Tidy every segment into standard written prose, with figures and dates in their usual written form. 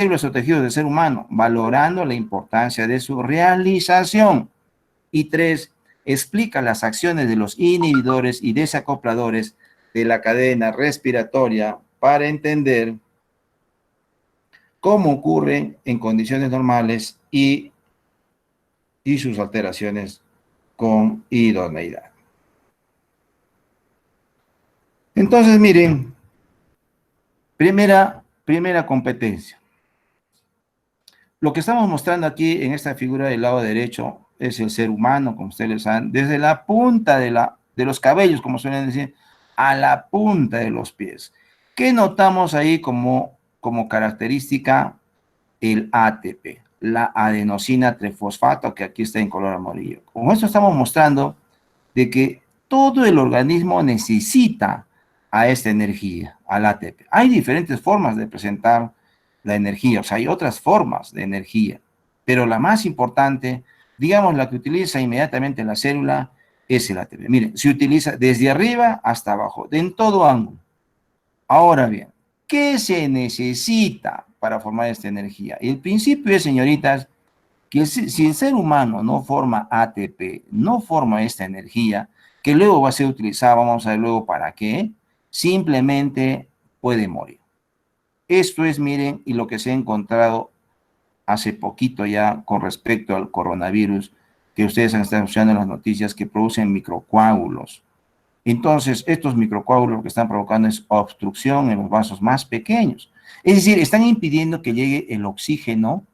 células o tejidos del ser humano, valorando la importancia de su realización. Y 3, explica las acciones de los inhibidores y desacopladores de la cadena respiratoria para entender cómo ocurren en condiciones normales y sus alteraciones con idoneidad. Entonces, miren, primera competencia. Lo que estamos mostrando aquí en esta figura del lado derecho es el ser humano, como ustedes saben, desde la punta de los cabellos, como suelen decir, a la punta de los pies. ¿Qué notamos ahí como característica? El ATP, la adenosina trifosfato, que aquí está en color amarillo. Con esto estamos mostrando de que todo el organismo necesita a esta energía, al ATP. Hay diferentes formas de presentar la energía, o sea, hay otras formas de energía, pero la más importante, digamos, la que utiliza inmediatamente la célula, es el ATP. Miren, se utiliza desde arriba hasta abajo, en todo ángulo. Ahora bien, ¿qué se necesita para formar esta energía? El principio es, señoritas, que si el ser humano no forma ATP, no forma esta energía, que luego va a ser utilizada, vamos a ver luego para qué, simplemente puede morir. Esto es, miren, y lo que se ha encontrado hace poquito ya con respecto al coronavirus, que ustedes han estado escuchando en las noticias, que producen microcoágulos. Entonces, estos microcoágulos lo que están provocando es obstrucción en los vasos más pequeños. Es decir, están impidiendo que llegue el oxígeno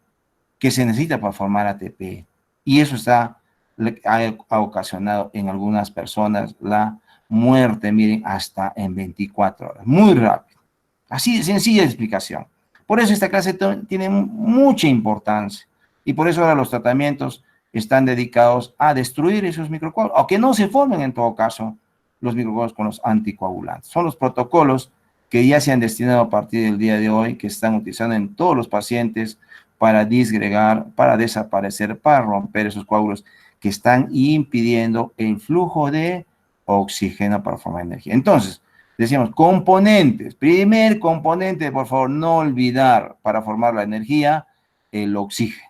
que se necesita para formar ATP. Y eso ha ocasionado en algunas personas la muerte, miren, hasta en 24 horas. Muy rápido. Así de sencilla de explicación. Por eso esta clase tiene mucha importancia. Y por eso ahora los tratamientos están dedicados a destruir esos microcoágulos, aunque no se formen en todo caso los microcoágulos con los anticoagulantes. Son los protocolos que ya se han destinado a partir del día de hoy, que están utilizando en todos los pacientes para disgregar, para desaparecer, para romper esos coágulos que están impidiendo el flujo de oxígeno para formar energía. Entonces, decíamos, componentes. Primer componente, por favor, no olvidar para formar la energía, el oxígeno.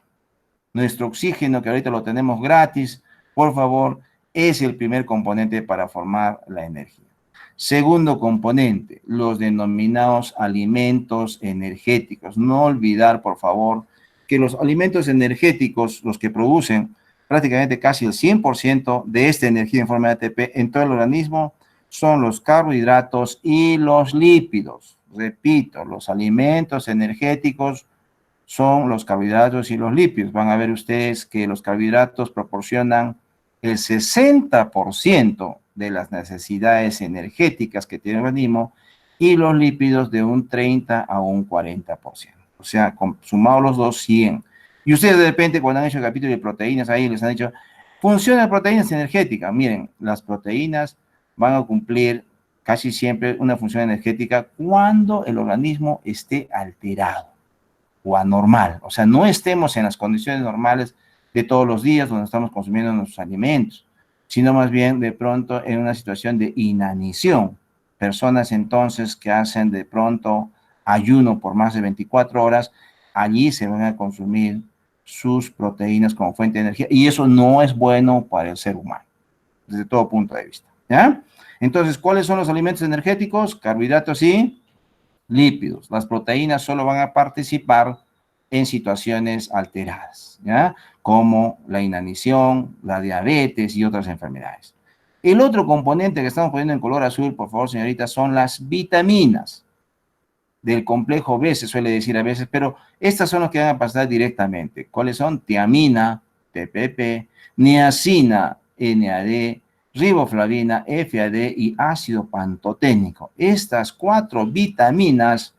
Nuestro oxígeno, que ahorita lo tenemos gratis, por favor, es el primer componente para formar la energía. Segundo componente, los denominados alimentos energéticos. No olvidar, por favor, que los alimentos energéticos, los que producen prácticamente casi el 100% de esta energía en forma de ATP en todo el organismo, son los carbohidratos y los lípidos. Repito, los alimentos energéticos son los carbohidratos y los lípidos. Van a ver ustedes que los carbohidratos proporcionan el 60% de las necesidades energéticas que tiene el organismo y los lípidos de un 30 a un 40%. O sea, sumados los dos, 100. Y ustedes de repente cuando han hecho el capítulo de proteínas, ahí les han dicho, función de proteínas energéticas. Miren, las proteínas van a cumplir casi siempre una función energética cuando el organismo esté alterado o anormal. O sea, no estemos en las condiciones normales de todos los días donde estamos consumiendo nuestros alimentos, sino más bien de pronto en una situación de inanición. Personas entonces que hacen de pronto ayuno por más de 24 horas, allí se van a consumir sus proteínas como fuente de energía y eso no es bueno para el ser humano, desde todo punto de vista. ¿Ya? Entonces, ¿cuáles son los alimentos energéticos? Carbohidratos y lípidos. Las proteínas solo van a participar en situaciones alteradas, ¿ya? Como la inanición, la diabetes y otras enfermedades. El otro componente que estamos poniendo en color azul, por favor, señoritas, son las vitaminas del complejo B, se suele decir a veces, pero estas son las que van a pasar directamente. ¿Cuáles son? Tiamina, TPP, niacina, NAD, riboflavina, FAD y ácido pantoténico. Estas 4 vitaminas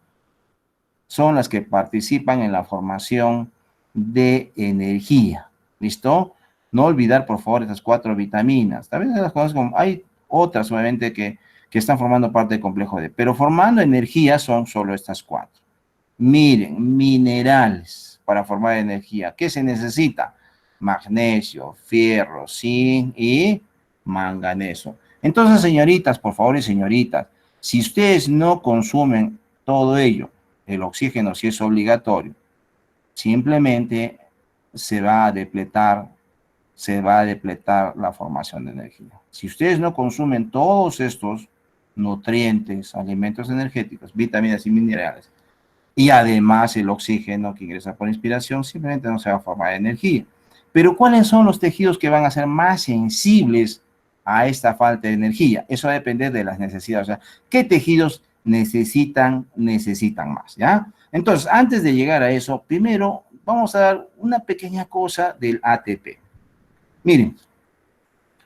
son las que participan en la formación de energía. ¿Listo? No olvidar, por favor, estas 4 vitaminas. Tal vez las conozco, hay otras, obviamente, que están formando parte del complejo D, pero formando energía son solo estas 4. Miren, minerales para formar energía. ¿Qué se necesita? Magnesio, fierro, zinc y manganeso. Entonces, señoritas, por favor, y señoritas, si ustedes no consumen todo ello, el oxígeno sí es obligatorio, simplemente se va a depletar la formación de energía. Si ustedes no consumen todos estos nutrientes, alimentos energéticos, vitaminas y minerales, y además el oxígeno que ingresa por inspiración, simplemente no se va a formar energía. Pero ¿cuáles son los tejidos que van a ser más sensibles a esta falta de energía? Eso va a depender de las necesidades. O sea, ¿qué tejidos necesitan más? ¿Ya? Entonces, antes de llegar a eso, primero vamos a dar una pequeña cosa del ATP. Miren,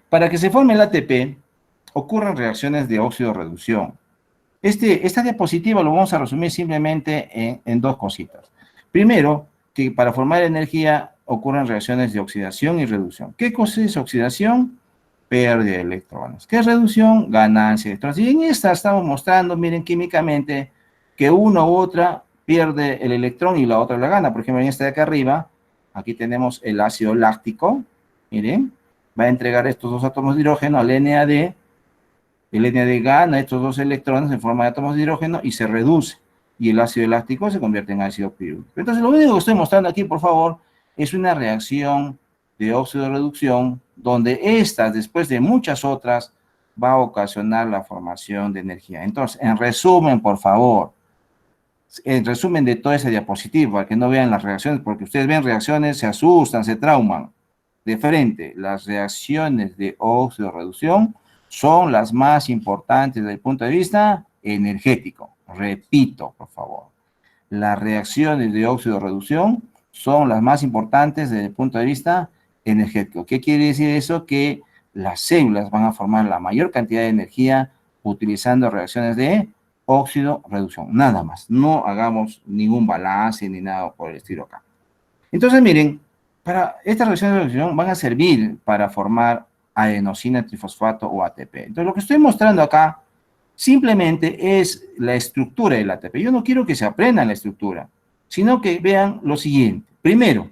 para que se forme el ATP, ocurren reacciones de óxido-reducción. Esta diapositiva lo vamos a resumir simplemente en dos cositas. Primero, que para formar energía ocurren reacciones de oxidación y reducción. ¿Qué cosa es oxidación? Pérdida de electrones. ¿Qué es reducción? Ganancia de electrones. Y en esta estamos mostrando, miren, químicamente, que una u otra pierde el electrón y la otra la gana. Por ejemplo, en esta de acá arriba, aquí tenemos el ácido láctico. Miren, va a entregar estos dos átomos de hidrógeno al NAD. El NAD gana estos dos electrones en forma de átomos de hidrógeno y se reduce. Y el ácido láctico se convierte en ácido piruvico. Entonces, lo único que estoy mostrando aquí, por favor, es una reacción de óxido-reducción, donde estas, después de muchas otras, va a ocasionar la formación de energía. Entonces, en resumen, por favor, en resumen de toda esa diapositiva, para que no vean las reacciones, porque ustedes ven reacciones, se asustan, se trauman. De frente, las reacciones de óxido-reducción son las más importantes desde el punto de vista energético. Repito, por favor. Las reacciones de óxido-reducción son las más importantes desde el punto de vista energético. ¿Qué quiere decir eso? Que las células van a formar la mayor cantidad de energía utilizando reacciones de óxido-reducción. Nada más. No hagamos ningún balance ni nada por el estilo acá. Entonces, miren, para estas reacciones de reducción van a servir para formar adenosina trifosfato o ATP. Entonces, lo que estoy mostrando acá simplemente es la estructura del ATP. Yo no quiero que se aprendan la estructura, sino que vean lo siguiente. Primero,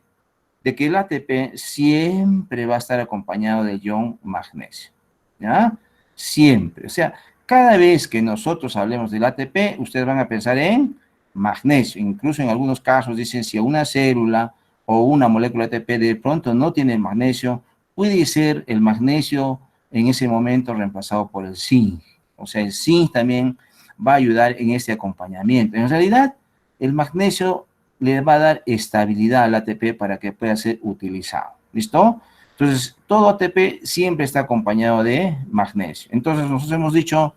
de que el ATP siempre va a estar acompañado de ion magnesio. ¿Ya? Siempre. O sea, cada vez que nosotros hablemos del ATP, ustedes van a pensar en magnesio. Incluso en algunos casos dicen si una célula o una molécula de ATP de pronto no tiene magnesio, puede ser el magnesio en ese momento reemplazado por el zinc. O sea, el zinc también va a ayudar en este acompañamiento. En realidad, el magnesio le va a dar estabilidad al ATP para que pueda ser utilizado. ¿Listo? Entonces, todo ATP siempre está acompañado de magnesio. Entonces, nosotros hemos dicho,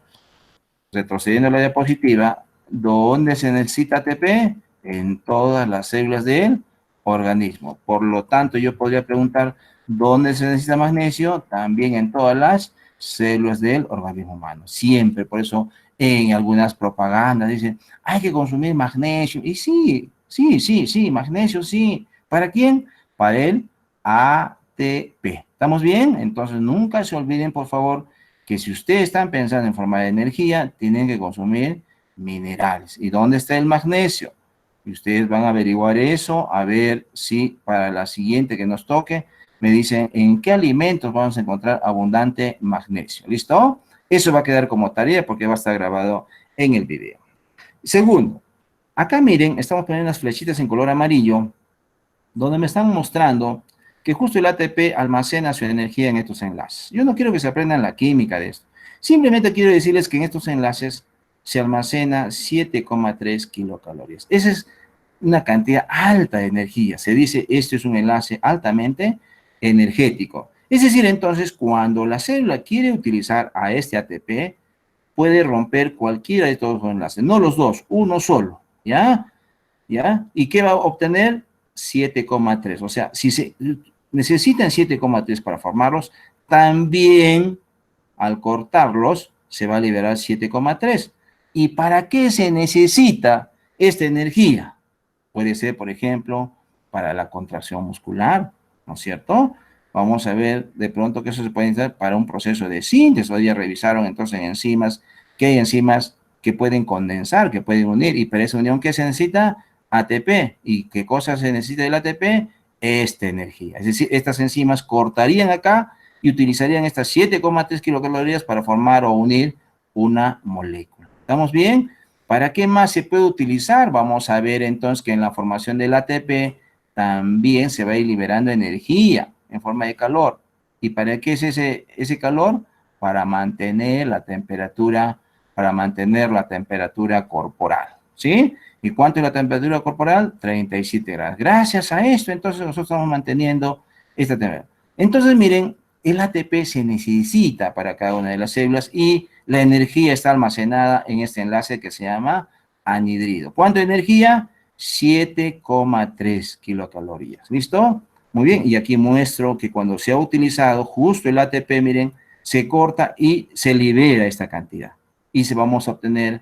retrocediendo a la diapositiva, ¿dónde se necesita ATP? En todas las células del organismo. Por lo tanto, yo podría preguntar, ¿dónde se necesita magnesio? También en todas las células del organismo humano. Siempre, por eso en algunas propagandas dicen, hay que consumir magnesio. Y sí, magnesio, sí. ¿Para quién? Para el ATP. ¿Estamos bien? Entonces, nunca se olviden, por favor, que si ustedes están pensando en formar energía, tienen que consumir minerales. ¿Y dónde está el magnesio? Y ustedes van a averiguar eso, a ver si para la siguiente que nos toque, me dicen en qué alimentos vamos a encontrar abundante magnesio. ¿Listo? Eso va a quedar como tarea porque va a estar grabado en el video. Segundo, acá miren, estamos poniendo unas flechitas en color amarillo, donde me están mostrando que justo el ATP almacena su energía en estos enlaces. Yo no quiero que se aprendan la química de esto. Simplemente quiero decirles que en estos enlaces se almacena 7,3 kilocalorías. Esa es una cantidad alta de energía. Se dice, este es un enlace altamente energético. Es decir, entonces, cuando la célula quiere utilizar a este ATP, puede romper cualquiera de todos los enlaces. No los dos, uno solo. ¿Ya? ¿Ya? ¿Y qué va a obtener? 7,3. O sea, si se necesitan 7,3 para formarlos, también al cortarlos se va a liberar 7,3. ¿Y para qué se necesita esta energía? Puede ser, por ejemplo, para la contracción muscular, ¿no es cierto? Vamos a ver de pronto que eso se puede necesitar para un proceso de síntesis. Hoy ya revisaron entonces enzimas, que hay enzimas que pueden condensar, que pueden unir, y para esa unión, ¿qué se necesita? ATP. ¿Y qué cosa se necesita del ATP? Esta energía. Es decir, estas enzimas cortarían acá y utilizarían estas 7,3 kilocalorías para formar o unir una molécula. ¿Estamos bien? ¿Para qué más se puede utilizar? Vamos a ver entonces que en la formación del ATP también se va a ir liberando energía en forma de calor. ¿Y para qué es ese calor? Para mantener la temperatura corporal, ¿sí? ¿Y cuánto es la temperatura corporal? 37 grados. Gracias a esto, entonces nosotros estamos manteniendo esta temperatura. Entonces, miren, el ATP se necesita para cada una de las células y la energía está almacenada en este enlace que se llama anhidrido. ¿Cuánto de energía? 7,3 kilocalorías. ¿Listo? Muy bien, y aquí muestro que cuando se ha utilizado justo el ATP, miren, se corta y se libera esta cantidad. Y se vamos a obtener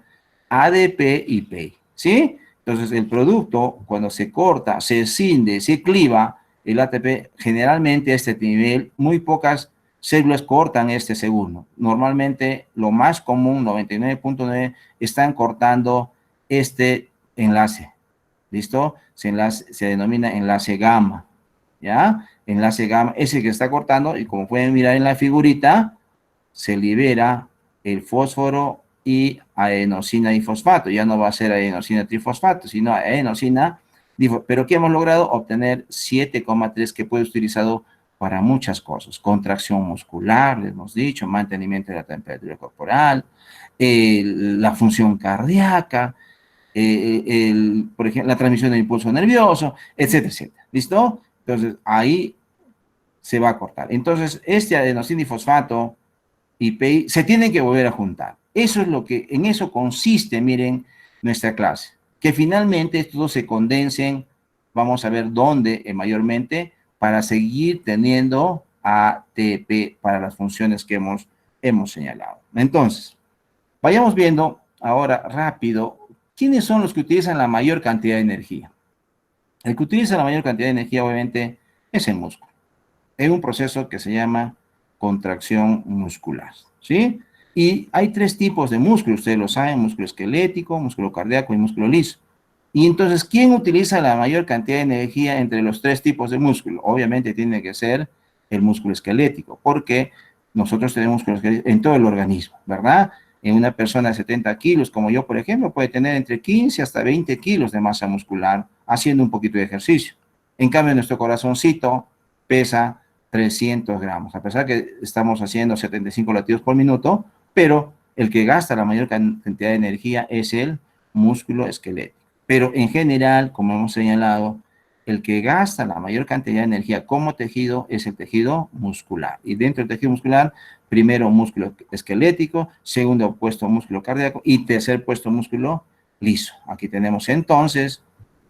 ADP y PEI, ¿sí? Entonces, el producto, cuando se corta, se escinde, se cliva, el ATP, generalmente a este nivel, muy pocas células cortan este segundo. Normalmente, lo más común, 99.9, están cortando este enlace. ¿Listo? Se denomina enlace gamma. ¿Ya? Enlace gamma, ese que está cortando, y como pueden mirar en la figurita, se libera el fósforo y adenosina difosfato. Ya no va a ser adenosina trifosfato, sino adenosina difosfato. Pero ¿qué hemos logrado? Obtener 7,3 que puede ser utilizado para muchas cosas. Contracción muscular, les hemos dicho, mantenimiento de la temperatura corporal, la función cardíaca, por ejemplo, la transmisión del impulso nervioso, etcétera, etcétera. ¿Listo? Entonces, ahí se va a cortar. Entonces, este adenosindifosfato y PI se tienen que volver a juntar. Eso es lo que, en eso consiste, miren, nuestra clase. Que finalmente todos se condensen, vamos a ver dónde mayormente, para seguir teniendo ATP para las funciones que hemos señalado. Entonces, vayamos viendo ahora rápido quiénes son los que utilizan la mayor cantidad de energía. El que utiliza la mayor cantidad de energía, obviamente, es el músculo. Es un proceso que se llama contracción muscular, ¿sí? Y hay tres tipos de músculo, ustedes lo saben: músculo esquelético, músculo cardíaco y músculo liso. Y entonces, ¿quién utiliza la mayor cantidad de energía entre los tres tipos de músculo? Obviamente tiene que ser el músculo esquelético, porque nosotros tenemos músculo esquelético en todo el organismo, ¿verdad? En una persona de 70 kilos, como yo, por ejemplo, puede tener entre 15 hasta 20 kilos de masa muscular haciendo un poquito de ejercicio. En cambio, nuestro corazoncito pesa 300 gramos, a pesar que estamos haciendo 75 latidos por minuto, pero el que gasta la mayor cantidad de energía es el músculo esquelético. Pero en general, como hemos señalado, el que gasta la mayor cantidad de energía como tejido es el tejido muscular. Y dentro del tejido muscular, primero músculo esquelético, segundo puesto músculo cardíaco y tercer puesto músculo liso. Aquí tenemos entonces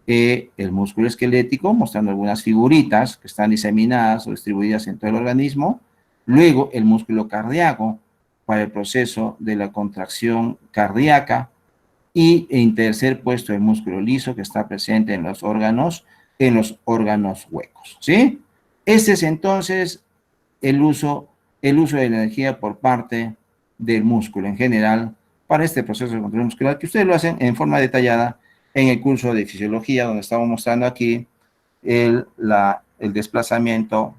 el músculo esquelético, mostrando algunas figuritas que están diseminadas o distribuidas en todo el organismo. Luego el músculo cardíaco para el proceso de la contracción cardíaca. Y en tercer puesto el músculo liso, que está presente en los órganos huecos, ¿sí? Ese es entonces el uso de energía por parte del músculo en general para este proceso de control muscular, que ustedes lo hacen en forma detallada en el curso de fisiología, donde estamos mostrando aquí el desplazamiento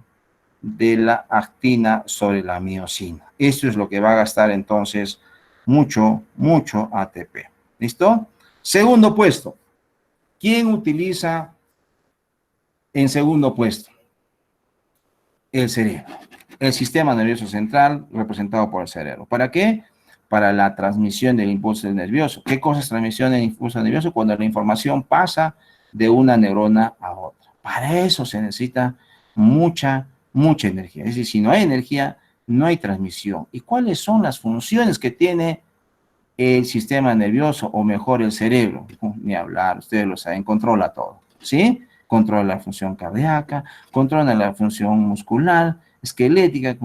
de la actina sobre la miosina. Esto es lo que va a gastar entonces mucho ATP. ¿Listo? Segundo puesto. ¿Quién utiliza en segundo puesto? El cerebro. El sistema nervioso central representado por el cerebro. ¿Para qué? Para la transmisión del impulso nervioso. ¿Qué cosa es transmisión del impulso nervioso? Cuando la información pasa de una neurona a otra. Para eso se necesita mucha energía. Es decir, si no hay energía, no hay transmisión. ¿Y cuáles son las funciones que tiene el sistema nervioso, o mejor el cerebro? Ni hablar, ustedes lo saben, controla todo, ¿sí? Controla la función cardíaca, controla la función muscular, esquelética,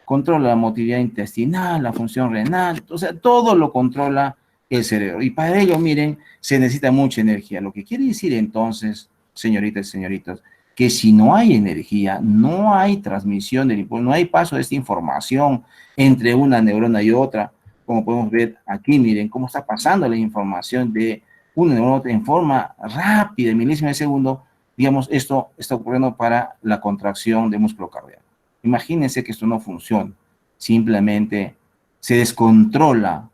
controla la motilidad intestinal, la función renal, o sea, todo lo controla el cerebro. Y para ello, miren, se necesita mucha energía. Lo que quiere decir entonces, señoritas y señoritas, que si no hay energía, no hay transmisión del impulso, no hay paso de esta información entre una neurona y otra. Como podemos ver aquí, miren cómo está pasando la información de una neurona en forma rápida, en milésima de segundo. Digamos, esto está ocurriendo para la contracción del músculo cardíaco. Imagínense que esto no funciona. Simplemente se descontrola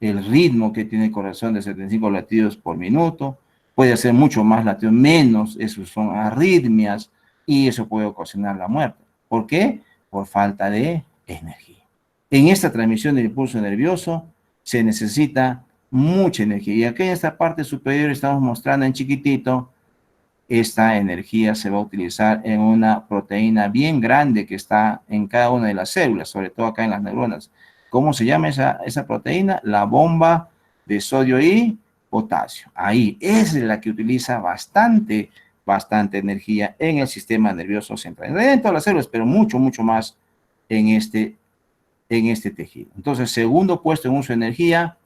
el ritmo que tiene el corazón de 75 latidos por minuto, puede hacer mucho más latido, menos, eso son arritmias, y eso puede ocasionar la muerte. ¿Por qué? Por falta de energía. En esta transmisión del impulso nervioso se necesita mucha energía. Y aquí en esta parte superior estamos mostrando en chiquitito, esta energía se va a utilizar en una proteína bien grande que está en cada una de las células, sobre todo acá en las neuronas. ¿Cómo se llama esa proteína? La bomba de sodio y potasio. Ahí es la que utiliza bastante energía en el sistema nervioso central. En todas las células, pero mucho más en este tejido. Entonces, segundo puesto en uso de energía,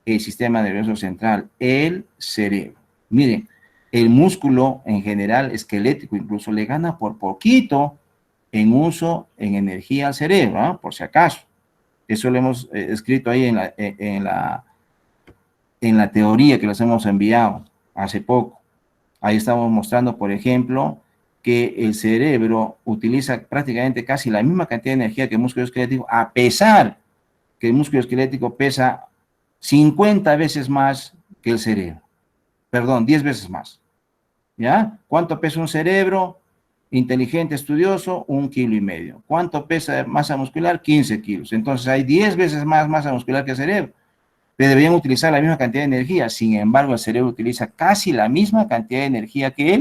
el sistema nervioso central, el cerebro. Miren, el músculo en general, esquelético, incluso le gana por poquito en uso, en energía al cerebro, ¿eh? Por si acaso. Eso lo hemos escrito ahí en la teoría que les hemos enviado hace poco. Ahí estamos mostrando, por ejemplo, que el cerebro utiliza prácticamente casi la misma cantidad de energía que el músculo esquelético, a pesar que el músculo esquelético pesa 50 veces más que el cerebro. Perdón, 10 veces más. ¿Ya? ¿Cuánto pesa un cerebro inteligente, estudioso? 1,5 kilos. ¿Cuánto pesa masa muscular? 15 kilos. Entonces hay 10 veces más masa muscular que el cerebro. Deberían utilizar la misma cantidad de energía. Sin embargo, el cerebro utiliza casi la misma cantidad de energía que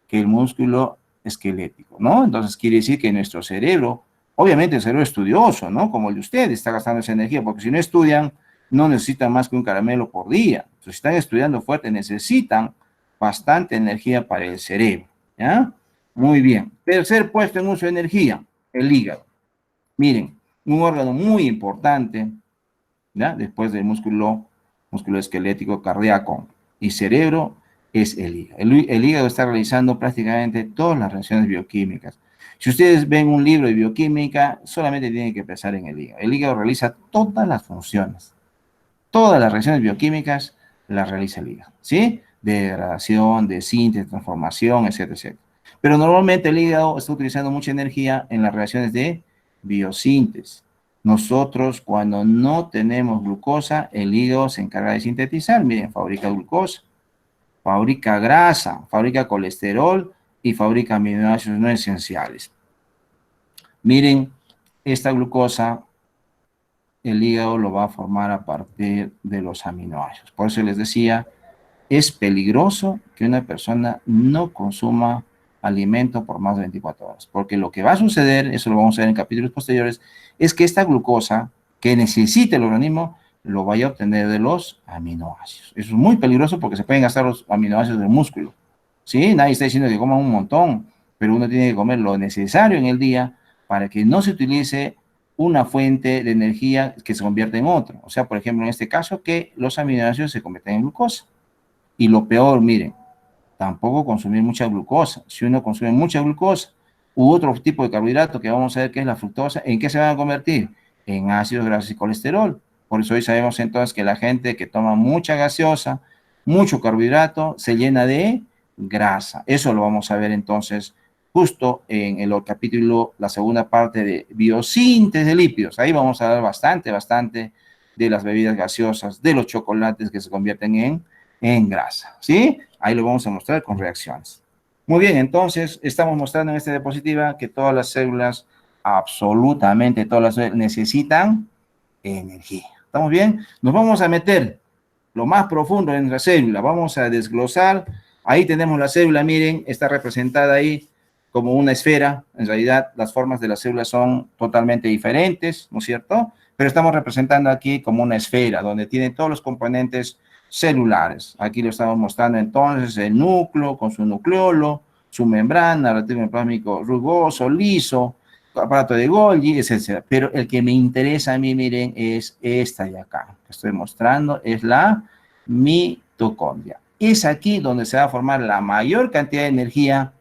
el músculo esquelético, ¿no? Entonces quiere decir que nuestro cerebro, obviamente el cerebro estudioso, ¿no? Como el de ustedes, está gastando esa energía, porque si no estudian, no necesitan más que un caramelo por día. Entonces, si están estudiando fuerte, necesitan bastante energía para el cerebro, ¿ya? Muy bien. Tercer puesto en uso de energía, el hígado. Miren, un órgano muy importante, ¿ya? Después del músculo esquelético, cardíaco y cerebro, es el hígado. El hígado está realizando prácticamente todas las reacciones bioquímicas. Si ustedes ven un libro de bioquímica, solamente tienen que pensar en el hígado. El hígado realiza todas las funciones. Todas las reacciones bioquímicas las realiza el hígado, ¿sí? De degradación, de síntesis, transformación, etcétera, etcétera. Pero normalmente el hígado está utilizando mucha energía en las reacciones de biosíntesis. Nosotros, cuando no tenemos glucosa, el hígado se encarga de sintetizar. Miren, fabrica glucosa, fabrica grasa, fabrica colesterol y fabrica aminoácidos no esenciales. Miren, esta glucosa, el hígado lo va a formar a partir de los aminoácidos. Por eso les decía, es peligroso que una persona no consuma alimento por más de 24 horas, porque lo que va a suceder, eso lo vamos a ver en capítulos posteriores, es que esta glucosa que necesita el organismo lo vaya a obtener de los aminoácidos. Eso es muy peligroso porque se pueden gastar los aminoácidos del músculo. ¿Sí? Nadie está diciendo que coman un montón, pero uno tiene que comer lo necesario en el día para que no se utilice una fuente de energía que se convierta en otro. O sea, por ejemplo, en este caso, que los aminoácidos se convierten en glucosa. Y lo peor, miren, tampoco consumir mucha glucosa. Si uno consume mucha glucosa u otro tipo de carbohidrato que vamos a ver que es la fructosa, ¿en qué se van a convertir? En ácidos grasos y colesterol. Por eso hoy sabemos entonces que la gente que toma mucha gaseosa, mucho carbohidrato, se llena de grasa. Eso lo vamos a ver entonces justo en el capítulo, la segunda parte de biosíntesis de lípidos. Ahí vamos a ver bastante de las bebidas gaseosas, de los chocolates que se convierten en grasa, ¿sí? Ahí lo vamos a mostrar con reacciones. Muy bien, entonces estamos mostrando en esta diapositiva que todas las células, absolutamente todas las células, necesitan energía. ¿Estamos bien? Nos vamos a meter lo más profundo en la célula, vamos a desglosar. Ahí tenemos la célula, miren, está representada ahí como una esfera. En realidad, las formas de las células son totalmente diferentes, ¿no es cierto? Pero estamos representando aquí como una esfera, donde tiene todos los componentes celulares. Aquí lo estamos mostrando entonces el núcleo con su nucleolo, su membrana, retículo endoplasmático rugoso, liso, aparato de Golgi, etc. Pero el que me interesa a mí, miren, es esta de acá, que estoy mostrando, es la mitocondria. Es aquí donde se va a formar la mayor cantidad de energía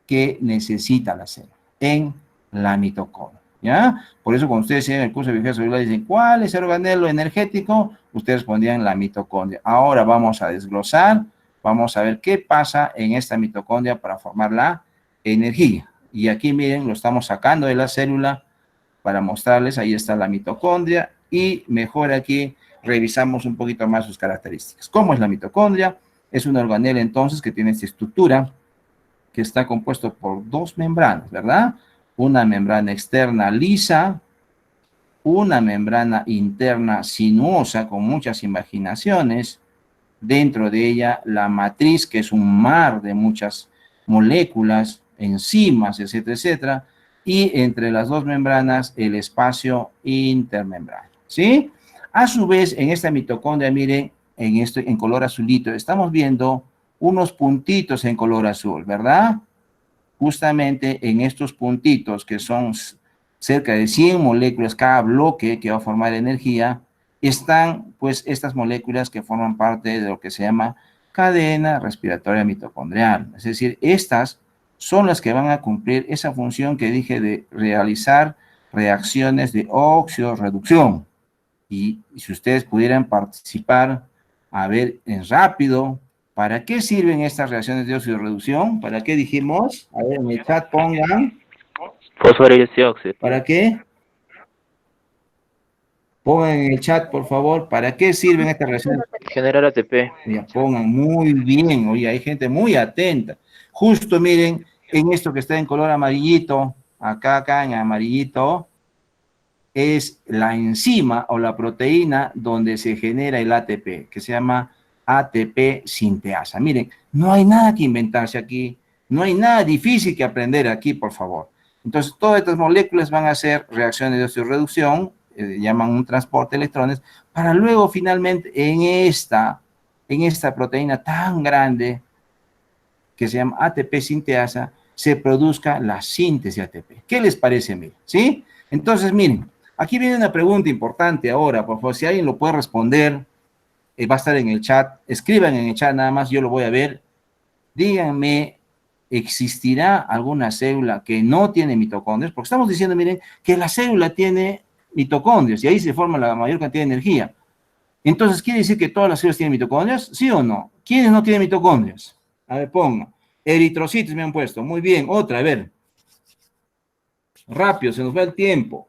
que necesita la célula, en la mitocondria. ¿Ya? Por eso cuando ustedes en el curso de biología celular dicen, ¿cuál es el organelo energético? Ustedes pondrían la mitocondria. Ahora vamos a desglosar, vamos a ver qué pasa en esta mitocondria para formar la energía. Y aquí miren, lo estamos sacando de la célula para mostrarles, ahí está la mitocondria, y mejor aquí revisamos un poquito más sus características. ¿Cómo es la mitocondria? Es un organelo entonces que tiene esta estructura que está compuesto por dos membranas, ¿verdad? Una membrana externa lisa, una membrana interna sinuosa con muchas imaginaciones, dentro de ella la matriz, que es un mar de muchas moléculas, enzimas, etcétera, etcétera, y entre las dos membranas el espacio intermembrana, ¿sí? A su vez, en esta mitocondria, miren, en color azulito, estamos viendo unos puntitos en color azul, ¿verdad? Justamente en estos puntitos, que son cerca de 100 moléculas cada bloque que va a formar energía, están pues estas moléculas que forman parte de lo que se llama cadena respiratoria mitocondrial. Es decir, estas son las que van a cumplir esa función que dije de realizar reacciones de óxido-reducción. Y si ustedes pudieran participar, a ver, en rápido, ¿para qué sirven estas reacciones de óxido-reducción? ¿Para qué dijimos? A ver, en el chat pongan. Fósforo y dióxido. ¿Para qué? Pongan en el chat, por favor, ¿para qué sirven estas reacciones? Generar ATP. Ya pongan muy bien, oye, hay gente muy atenta. Justo miren, en esto que está en color amarillito, acá en amarillito, es la enzima o la proteína donde se genera el ATP, que se llama ATP sinteasa. Miren, no hay nada que inventarse aquí, no hay nada difícil que aprender aquí, por favor. Entonces, todas estas moléculas van a hacer reacciones de oxidorreducción, llaman un transporte de electrones, para luego finalmente en esta proteína tan grande que se llama ATP sinteasa, se produzca la síntesis de ATP. ¿Qué les parece, miren? ¿Sí? Entonces, miren, aquí viene una pregunta importante ahora, por favor, si alguien lo puede responder, va a estar en el chat, escriban en el chat nada más, yo lo voy a ver. Díganme, ¿existirá alguna célula que no tiene mitocondrias? Porque estamos diciendo, miren, que la célula tiene mitocondrias y ahí se forma la mayor cantidad de energía. Entonces, ¿quiere decir que todas las células tienen mitocondrias? ¿Sí o no? ¿Quiénes no tienen mitocondrias? A ver, ponga. Eritrocitos me han puesto. Muy bien, otra, a ver. Rápido, se nos va el tiempo.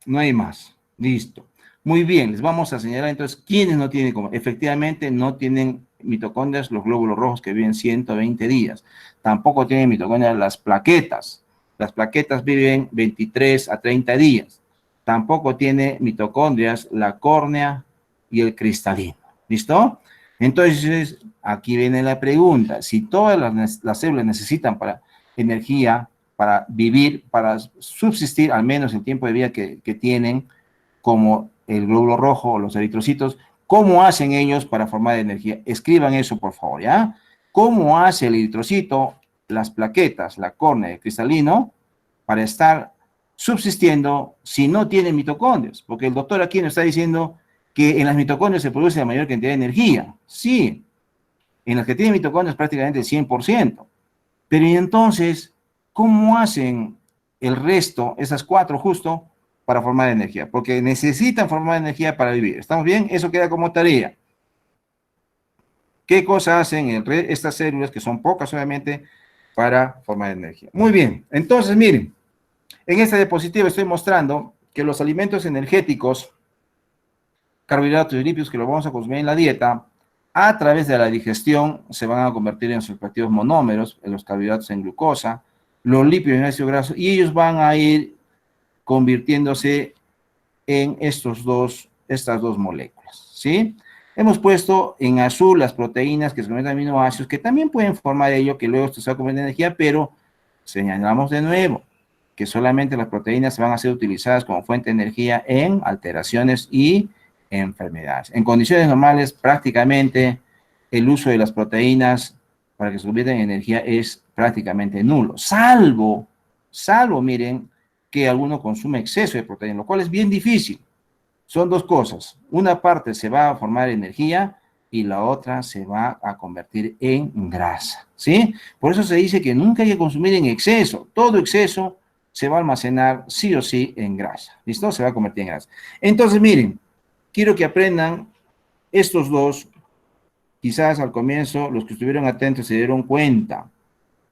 No hay más. Listo. Muy bien, les vamos a señalar entonces quiénes no tienen, efectivamente no tienen mitocondrias los glóbulos rojos que viven 120 días. Tampoco tienen mitocondrias las plaquetas. Las plaquetas viven 23 a 30 días. Tampoco tiene mitocondrias la córnea y el cristalino. ¿Listo? Entonces, aquí viene la pregunta. Si todas las células necesitan para energía, para vivir, para subsistir, al menos el tiempo de vida que tienen, como el glóbulo rojo o los eritrocitos, ¿cómo hacen ellos para formar energía? Escriban eso, por favor, ¿ya? ¿Cómo hace el eritrocito, las plaquetas, la córnea, el cristalino, para estar subsistiendo si no tiene mitocondrias? Porque el doctor aquí nos está diciendo que en las mitocondrias se produce la mayor cantidad de energía. Sí, en las que tienen mitocondrias prácticamente el 100%. Pero ¿y entonces cómo hacen el resto, esas cuatro justo, para formar energía? Porque necesitan formar energía para vivir. ¿Estamos bien? Eso queda como tarea. ¿Qué cosa hacen estas células, que son pocas obviamente, para formar energía? Muy bien. Entonces, miren, en esta diapositiva estoy mostrando que los alimentos energéticos, carbohidratos y lípidos que lo vamos a consumir en la dieta, a través de la digestión se van a convertir en sus respectivos monómeros, en los carbohidratos en glucosa, los lípidos en ácido graso, y ellos van a ir convirtiéndose en estas dos moléculas, ¿sí? Hemos puesto en azul las proteínas que se convierten en aminoácidos, que también pueden formar ello, que luego esto se va a convertir en energía, pero señalamos de nuevo que solamente las proteínas se van a ser utilizadas como fuente de energía en alteraciones y enfermedades. En condiciones normales, prácticamente el uso de las proteínas para que se conviertan en energía es prácticamente nulo, salvo, miren, que alguno consume exceso de proteína, lo cual es bien difícil. Son dos cosas. Una parte se va a formar energía y la otra se va a convertir en grasa, ¿sí? Por eso se dice que nunca hay que consumir en exceso. Todo exceso se va a almacenar sí o sí en grasa, ¿listo? Se va a convertir en grasa. Entonces, miren, quiero que aprendan estos dos. Quizás al comienzo los que estuvieron atentos se dieron cuenta.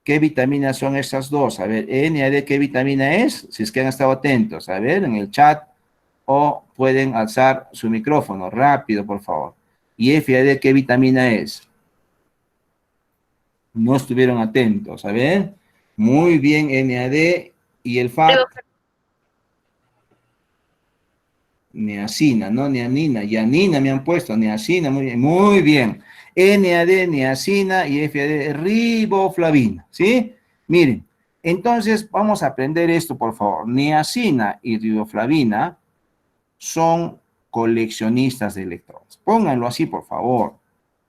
¿Qué vitaminas son estas dos? A ver, NAD, ¿qué vitamina es? Si es que han estado atentos. A ver, en el chat, o pueden alzar su micrófono, rápido, por favor. ¿Y FAD qué vitamina es? No estuvieron atentos, a ver. Muy bien, NAD y el FAD. Niacina, no nianina, yanina me han puesto, niacina, muy bien, muy bien. NAD, niacina y FAD, riboflavina, ¿sí? Miren, entonces vamos a aprender esto, por favor. Niacina y riboflavina son coleccionistas de electrones. Pónganlo así, por favor.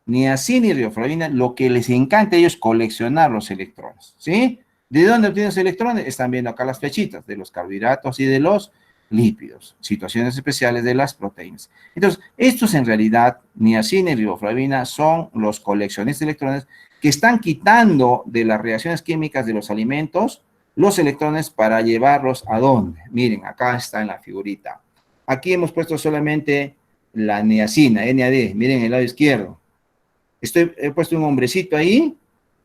Niacina y riboflavina, lo que les encanta a ellos es coleccionar los electrones, ¿sí? ¿De dónde obtienen los electrones? Están viendo acá las flechitas, de los carbohidratos y de los lípidos, situaciones especiales de las proteínas. Entonces, estos en realidad, niacina y riboflavina, son los coleccionistas de electrones que están quitando de las reacciones químicas de los alimentos los electrones para llevarlos ¿a dónde? Miren, acá está en la figurita. Aquí hemos puesto solamente la niacina, NAD, miren el lado izquierdo. He puesto un hombrecito ahí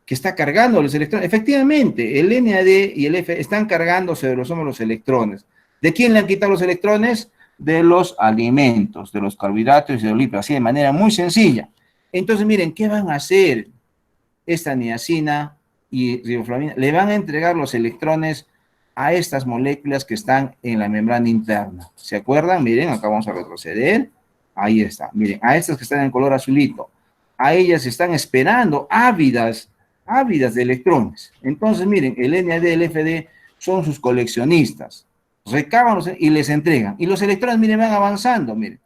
que está cargando los electrones. Efectivamente, el NAD y el F están cargando sobre los hombros los electrones. ¿De quién le han quitado los electrones? De los alimentos, de los carbohidratos y de los lípidos, así de manera muy sencilla. Entonces, miren, ¿qué van a hacer esta niacina y riboflavina? Le van a entregar los electrones a estas moléculas que están en la membrana interna. ¿Se acuerdan? Miren, acá vamos a retroceder. Ahí está. Miren, a estas que están en color azulito. A ellas están esperando ávidas de electrones. Entonces, miren, el NAD y el FD son sus coleccionistas. Recaban y les entregan. Y los electrones, miren, van avanzando, miren,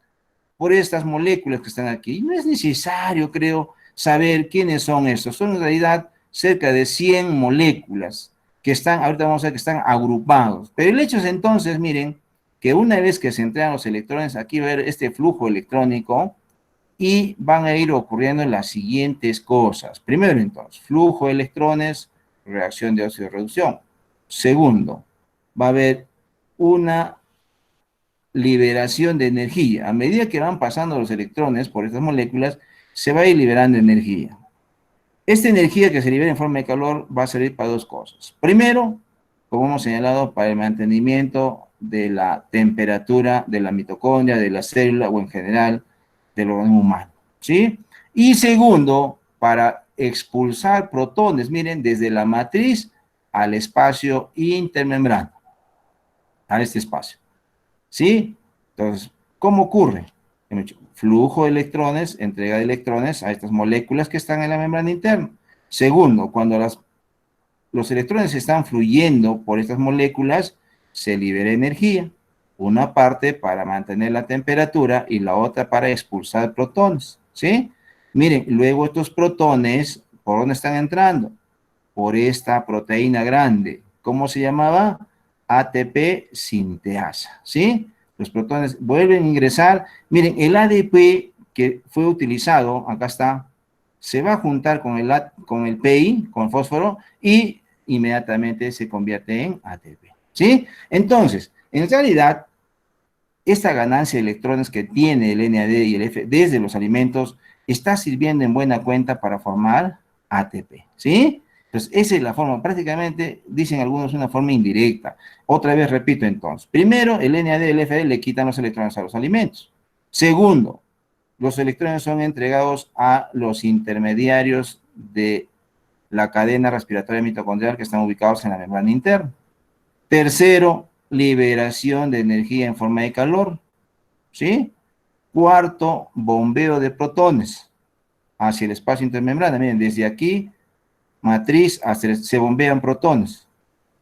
por estas moléculas que están aquí. No es necesario, creo, saber quiénes son estos. Son en realidad cerca de 100 moléculas que están, ahorita vamos a ver que están agrupados. Pero el hecho es entonces, miren, que una vez que se entregan los electrones, aquí va a haber este flujo electrónico y van a ir ocurriendo las siguientes cosas. Primero, entonces, flujo de electrones, reacción de óxido de reducción. Segundo, va a haber una liberación de energía. A medida que van pasando los electrones por estas moléculas, se va a ir liberando energía. Esta energía que se libera en forma de calor va a servir para dos cosas. Primero, como hemos señalado, para el mantenimiento de la temperatura de la mitocondria, de la célula o en general del organismo humano, ¿sí? Y segundo, para expulsar protones, miren, desde la matriz al espacio intermembrano, a este espacio, ¿sí? Entonces, ¿cómo ocurre? Flujo de electrones, entrega de electrones a estas moléculas que están en la membrana interna. Segundo, cuando los electrones están fluyendo por estas moléculas, se libera energía, una parte para mantener la temperatura y la otra para expulsar protones, ¿sí? Miren, luego estos protones, ¿por dónde están entrando? Por esta proteína grande. ¿Cómo se llamaba? ATP sinteasa, ¿sí? Los protones vuelven a ingresar. Miren, el ADP que fue utilizado, acá está, se va a juntar con el PI, con el fósforo, y inmediatamente se convierte en ATP, ¿sí? Entonces, en realidad, esta ganancia de electrones que tiene el NAD y el F desde los alimentos está sirviendo en buena cuenta para formar ATP, ¿sí? Entonces, esa es la forma, prácticamente, dicen algunos, una forma indirecta. Otra vez repito entonces. Primero, el NAD y el FD le quitan los electrones a los alimentos. Segundo, los electrones son entregados a los intermediarios de la cadena respiratoria mitocondrial que están ubicados en la membrana interna. Tercero, liberación de energía en forma de calor, ¿sí? Cuarto, bombeo de protones hacia el espacio intermembrana. Miren, desde aquí, matriz, se bombean protones.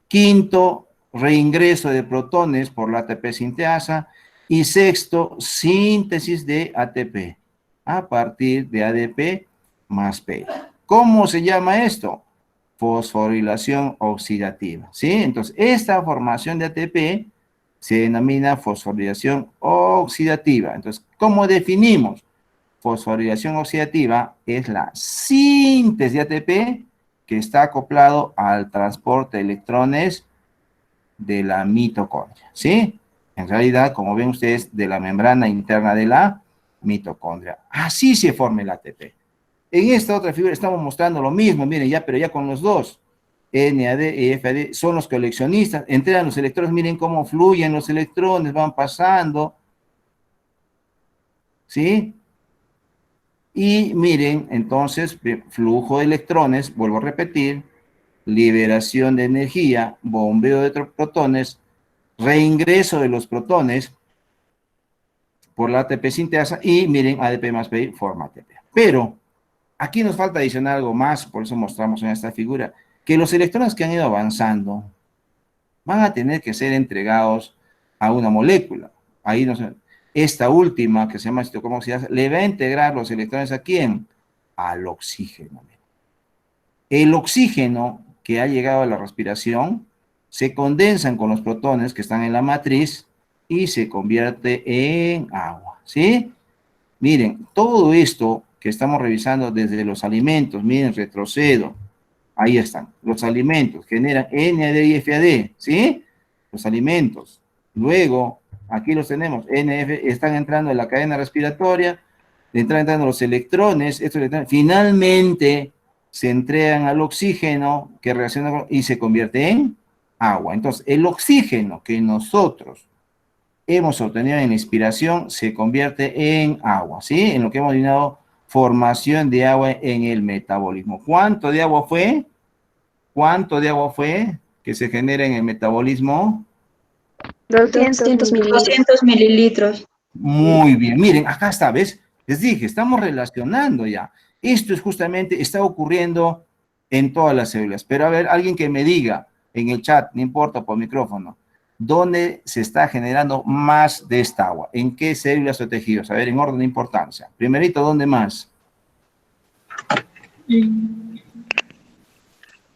Quinto, reingreso de protones por la ATP sinteasa. Y sexto, síntesis de ATP a partir de ADP más P. ¿Cómo se llama esto? Fosforilación oxidativa, ¿sí? Entonces, esta formación de ATP se denomina fosforilación oxidativa. Entonces, ¿cómo definimos? Fosforilación oxidativa es la síntesis de ATP que está acoplado al transporte de electrones de la mitocondria, ¿sí? En realidad, como ven ustedes, de la membrana interna de la mitocondria. Así se forma el ATP. En esta otra figura estamos mostrando lo mismo, miren, ya, pero ya con los dos. NAD y FAD son los coleccionistas, entregan los electrones, miren cómo fluyen los electrones, van pasando, ¿sí? Y miren, entonces, flujo de electrones, vuelvo a repetir, liberación de energía, bombeo de protones, reingreso de los protones por la ATP sinteasa y miren, ADP más PI forma ATP. Pero aquí nos falta adicionar algo más, por eso mostramos en esta figura, que los electrones que han ido avanzando van a tener que ser entregados a una molécula. Ahí no sé, esta última, que se llama citocromoxidasa, le va a integrar los electrones ¿a quién? Al oxígeno. El oxígeno que ha llegado a la respiración se condensan con los protones que están en la matriz y se convierte en agua, ¿sí? Miren, todo esto que estamos revisando desde los alimentos, miren, retrocedo, ahí están, los alimentos generan NAD y FAD, ¿sí? Los alimentos. Luego, aquí los tenemos, NF, están entrando en la cadena respiratoria, están entrando los electrones, estos electrones finalmente se entregan al oxígeno que reacciona y se convierte en agua. Entonces, el oxígeno que nosotros hemos obtenido en la inspiración se convierte en agua, ¿sí? En lo que hemos denominado formación de agua en el metabolismo. ¿Cuánto de agua fue? ¿Cuánto de agua fue que se genera en el metabolismo? 200 mililitros. 200 mililitros. Muy bien, miren, acá está, ¿ves? Les dije, estamos relacionando ya. Esto es justamente, está ocurriendo en todas las células. Pero a ver, alguien que me diga en el chat, no importa, por micrófono, ¿dónde se está generando más de esta agua? ¿En qué células o tejidos? A ver, en orden de importancia. Primerito, ¿dónde más?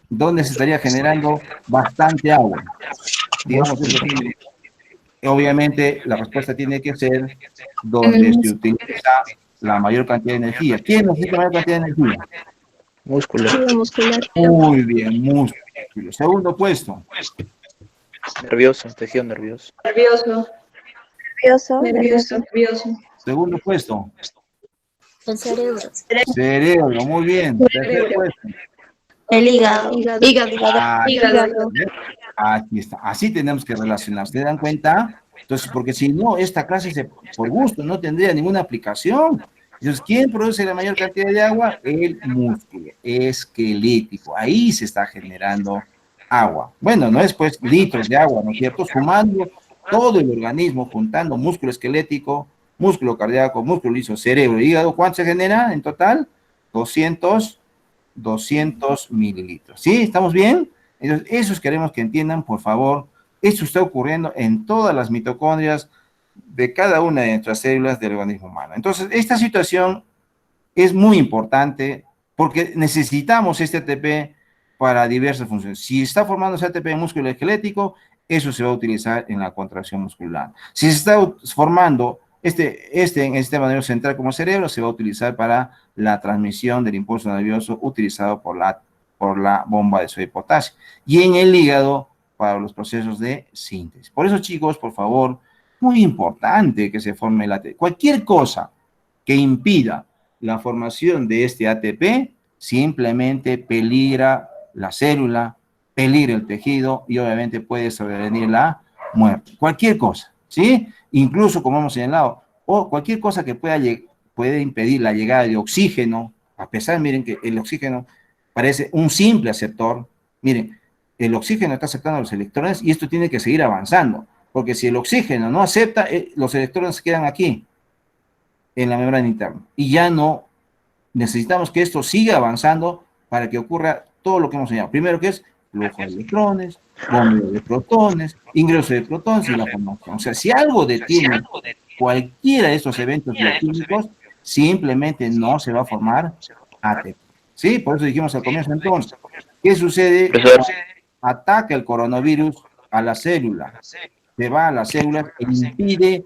¿Dónde se estaría generando bastante agua? Digamos, eso tiene, obviamente, la respuesta tiene que ser donde se utiliza la mayor cantidad de energía. ¿Quién necesita mayor cantidad de energía? Músculo. Tejido muscular. Muy bien, músculo. Segundo puesto. Nervioso, tejido nervioso. Nervioso. Nervioso. Segundo puesto. El cerebro. Cerebro, muy bien. Tercer puesto. El hígado. Hígado. Aquí está. Así tenemos que relacionar. ¿Se dan cuenta? Entonces, porque si no, esta clase por gusto no tendría ninguna aplicación. Entonces, ¿quién produce la mayor cantidad de agua? El músculo esquelético. Ahí se está generando agua. Bueno, no es pues litros de agua, ¿no es cierto? Sumando todo el organismo, juntando músculo esquelético, músculo cardíaco, músculo liso, cerebro, hígado, ¿cuánto se genera en total? 200 mililitros. ¿Sí? ¿Estamos bien? Entonces, esos queremos que entiendan, por favor. Esto está ocurriendo en todas las mitocondrias de cada una de nuestras células del organismo humano. Entonces, esta situación es muy importante porque necesitamos este ATP para diversas funciones. Si está formando ese ATP en músculo esquelético, eso se va a utilizar en la contracción muscular. Si se está formando en el sistema nervioso central como cerebro, se va a utilizar para la transmisión del impulso nervioso utilizado por la bomba de sodio y potasio. Y en el hígado, para los procesos de síntesis. Por eso, chicos, por favor, muy importante que se forme el ATP. Cualquier cosa que impida la formación de este ATP, simplemente peligra la célula, peligra el tejido y obviamente puede sobrevenir la muerte. Cualquier cosa, ¿sí? Incluso, como hemos señalado, o cualquier cosa que puede impedir la llegada de oxígeno, a pesar, miren que el oxígeno parece un simple aceptor, miren, el oxígeno está aceptando los electrones y esto tiene que seguir avanzando, porque si el oxígeno no acepta, los electrones se quedan aquí, en la membrana interna, y ya no necesitamos que esto siga avanzando para que ocurra todo lo que hemos señalado. Primero, que es flujo de electrones, bombeo de protones, ingreso de protones y la formación. O sea, si algo detiene cualquiera de estos eventos bioquímicos, simplemente no se va a formar ATP. ¿Sí? Por eso dijimos al comienzo entonces, ¿qué sucede? Ataca el coronavirus a la célula, se va a las células e impide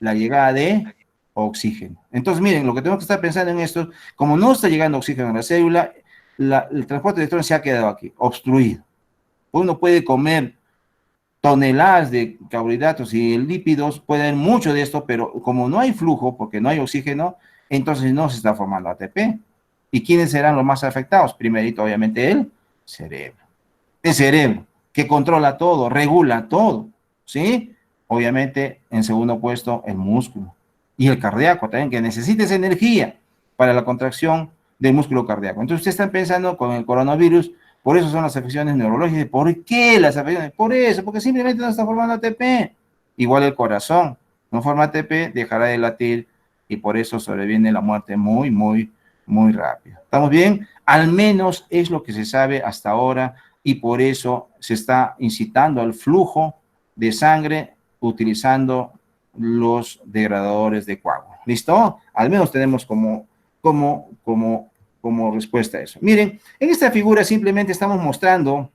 la llegada de oxígeno. Entonces, miren, lo que tenemos que estar pensando en esto, como no está llegando oxígeno a la célula, el transporte de electrones se ha quedado aquí, obstruido. Uno puede comer toneladas de carbohidratos y lípidos, puede haber mucho de esto, pero como no hay flujo, porque no hay oxígeno, entonces no se está formando ATP. ¿Y quiénes serán los más afectados? Primerito, obviamente, el cerebro. el cerebro, que controla todo, regula todo, ¿sí? Obviamente, en segundo puesto, el músculo. Y el cardíaco también, que necesita esa energía para la contracción del músculo cardíaco. Entonces, ustedes están pensando con el coronavirus, por eso son las afecciones neurológicas. ¿Por qué las afecciones? Por eso, porque simplemente no está formando ATP. Igual el corazón, no forma ATP, dejará de latir y por eso sobreviene la muerte muy, muy, muy rápido. ¿Estamos bien? Al menos es lo que se sabe hasta ahora y por eso se está incitando al flujo de sangre utilizando los degradadores de coágulos. ¿Listo? Al menos tenemos como respuesta a eso. Miren, en esta figura simplemente estamos mostrando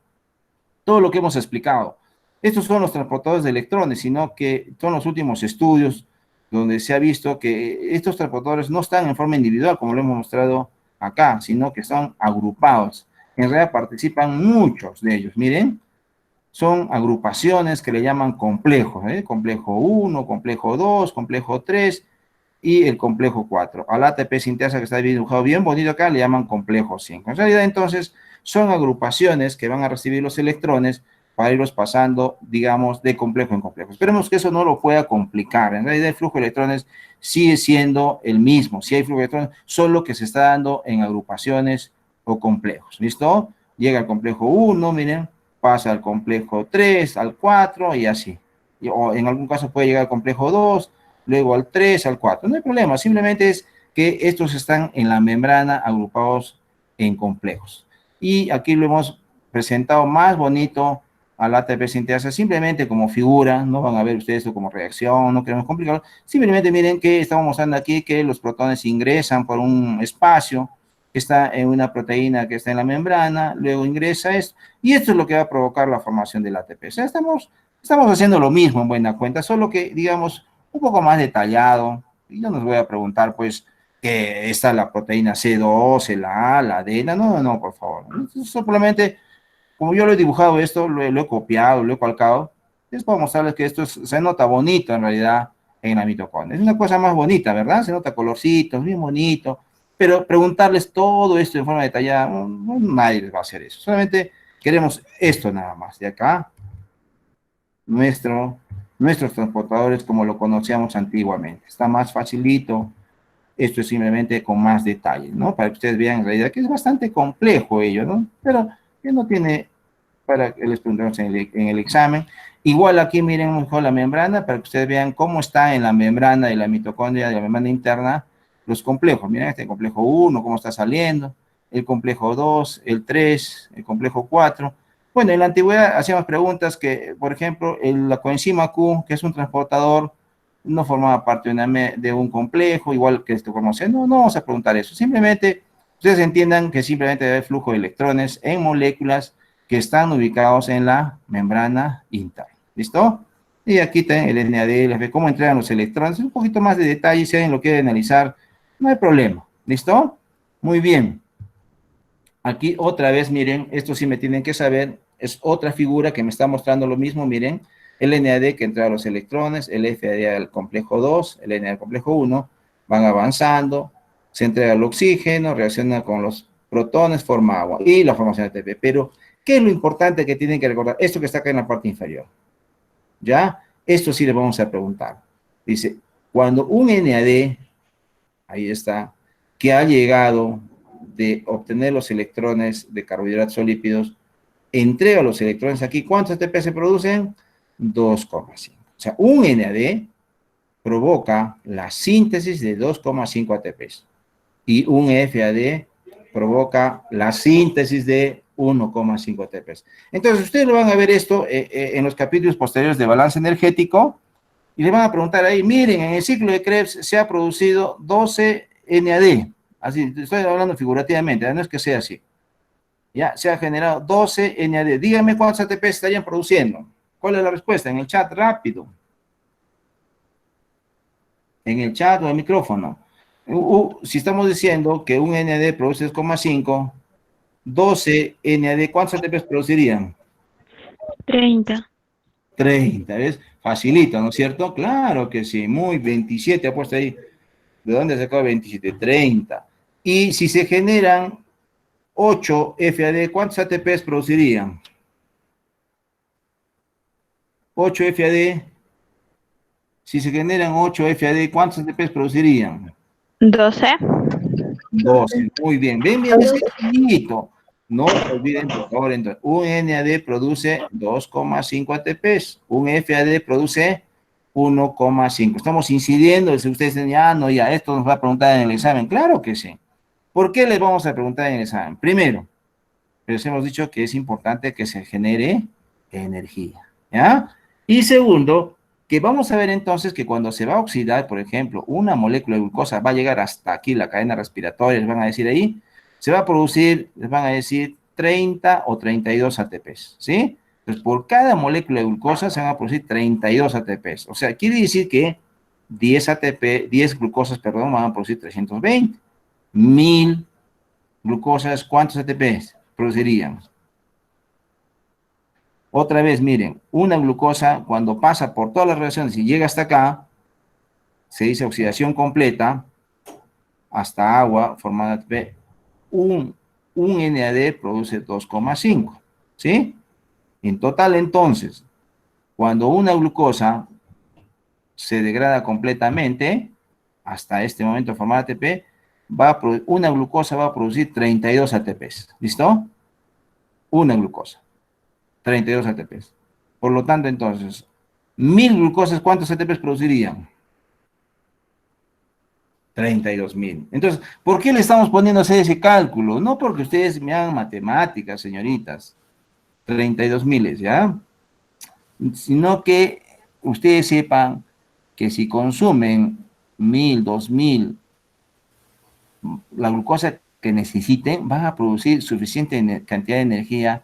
todo lo que hemos explicado. Estos son los transportadores de electrones, sino que son los últimos estudios donde se ha visto que estos transportadores no están en forma individual, como lo hemos mostrado acá, sino que están agrupados. En realidad participan muchos de ellos. Miren, son agrupaciones que le llaman complejos, ¿eh? Complejo 1, complejo 2, complejo 3 y el complejo 4. Al ATP sintasa que está dibujado bien bonito acá le llaman complejo 5. En realidad, entonces, son agrupaciones que van a recibir los electrones para irlos pasando, digamos, de complejo en complejo. Esperemos que eso no lo pueda complicar. En realidad, el flujo de electrones sigue siendo el mismo. Si hay flujo de electrones, solo que se está dando en agrupaciones o complejos. ¿Listo? Llega al complejo 1, miren, pasa al complejo 3, al 4 y así. O en algún caso puede llegar al complejo 2, luego al 3, al 4. No hay problema, simplemente es que estos están en la membrana agrupados en complejos. Y aquí lo hemos presentado más bonito al ATP sintasa, simplemente como figura, no van a ver ustedes esto como reacción, no queremos complicarlo, simplemente miren que estamos mostrando aquí que los protones ingresan por un espacio que está en una proteína que está en la membrana, luego ingresa esto, y esto es lo que va a provocar la formación del ATP. O sea, estamos haciendo lo mismo en buena cuenta, solo que, digamos, un poco más detallado. Y yo nos voy a preguntar, pues, que está la proteína C2, la A, la D, no, por favor. Simplemente, como yo lo he dibujado esto, lo he copiado, lo he calcado, es para mostrarles que esto se nota bonito en realidad en la mitocondria. Es una cosa más bonita, ¿verdad? Se nota colorcitos, bien bonito, pero preguntarles todo esto en forma detallada, nadie les va a hacer eso. Solamente queremos esto nada más. De acá, nuestros transportadores como lo conocíamos antiguamente. Está más facilito. Esto es simplemente con más detalles, ¿no? Para que ustedes vean en realidad que es bastante complejo ello, ¿no? Pero que no tiene para que les preguntemos en el examen. Igual aquí miren mejor la membrana para que ustedes vean cómo está en la membrana de la mitocondria, de la membrana interna, los complejos. Miren este complejo 1, cómo está saliendo, el complejo 2, el 3, el complejo 4. Bueno, en la antigüedad hacíamos preguntas que, por ejemplo, la coenzima Q, que es un transportador, no formaba parte de un complejo, igual que esto como no vamos a preguntar eso. Simplemente, ustedes entiendan que simplemente debe haber flujo de electrones en moléculas que están ubicados en la membrana interna. ¿Listo? Y aquí tienen el NAD, el cómo entregan los electrones, un poquito más de detalle, si alguien lo quiere analizar, no hay problema. ¿Listo? Muy bien. Aquí otra vez, miren, esto sí me tienen que saber, es otra figura que me está mostrando lo mismo, miren, el NAD que entrega los electrones, el FAD al complejo 2, el NAD al complejo 1, van avanzando, se entrega el oxígeno, reacciona con los protones, forma agua y la formación de ATP. Pero, ¿qué es lo importante que tienen que recordar? Esto que está acá en la parte inferior. ¿Ya? Esto sí le vamos a preguntar. Dice, cuando un NAD, ahí está, que ha llegado de obtener los electrones de carbohidratos o lípidos, entrega los electrones aquí, ¿cuántos ATP se producen? 2,5. O sea, un NAD provoca la síntesis de 2,5 ATPs y un FAD provoca la síntesis de 1,5 ATPs. Entonces, ustedes lo van a ver esto en los capítulos posteriores de balance energético y le van a preguntar ahí, miren, en el ciclo de Krebs se ha producido 12 NAD. Así, estoy hablando figurativamente, no es que sea así. Ya, se ha generado 12 NAD. Díganme cuántos ATP estarían produciendo. ¿Cuál es la respuesta? En el chat, rápido. En el chat o el micrófono. Si estamos diciendo que un NAD produce 2,5, 12 NAD, ¿cuántos ATP producirían? 30. 30, ¿ves? Facilito, ¿no es cierto? Claro que sí, muy 27, ha puesto ahí. ¿De dónde sacó 27? 30. Y si se generan 8 FAD, ¿cuántos ATPs producirían? 8 FAD, si se generan 8 FAD, ¿cuántos ATPs producirían? 12. 12, muy bien. Ven, bien, es sencillito. No olviden, por favor, entonces, un NAD produce 2,5 ATPs, un FAD produce 1,5. Estamos incidiendo, si ustedes dicen, ya, no, ya, esto nos va a preguntar en el examen. Claro que sí. ¿Por qué les vamos a preguntar en el examen? Primero, les hemos dicho que es importante que se genere energía, ¿ya? Y segundo, que vamos a ver entonces que cuando se va a oxidar, por ejemplo, una molécula de glucosa va a llegar hasta aquí, la cadena respiratoria, les van a decir ahí, se va a producir, les van a decir 30 o 32 ATPs, ¿sí? Entonces, por cada molécula de glucosa se van a producir 32 ATPs. O sea, quiere decir que 10 ATP, 10 glucosas, perdón, van a producir 320. 1000 glucosas, ¿cuántos ATPs producirían? Otra vez, miren, una glucosa cuando pasa por todas las reacciones y llega hasta acá, se dice oxidación completa, hasta agua formada ATP, un NAD produce 2,5, ¿sí? En total, entonces, cuando una glucosa se degrada completamente, hasta este momento formada ATP, una glucosa va a producir 32 ATPs, ¿listo? Una glucosa. 32 ATPs. Por lo tanto, entonces, 1000 glucosas, ¿cuántos ATPs producirían? 32.000. Entonces, ¿por qué le estamos poniendo a hacer ese cálculo? No porque ustedes me hagan matemáticas, señoritas. 32.000, ¿ya? Sino que ustedes sepan que si consumen 1000, 2000, la glucosa que necesiten, van a producir suficiente cantidad de energía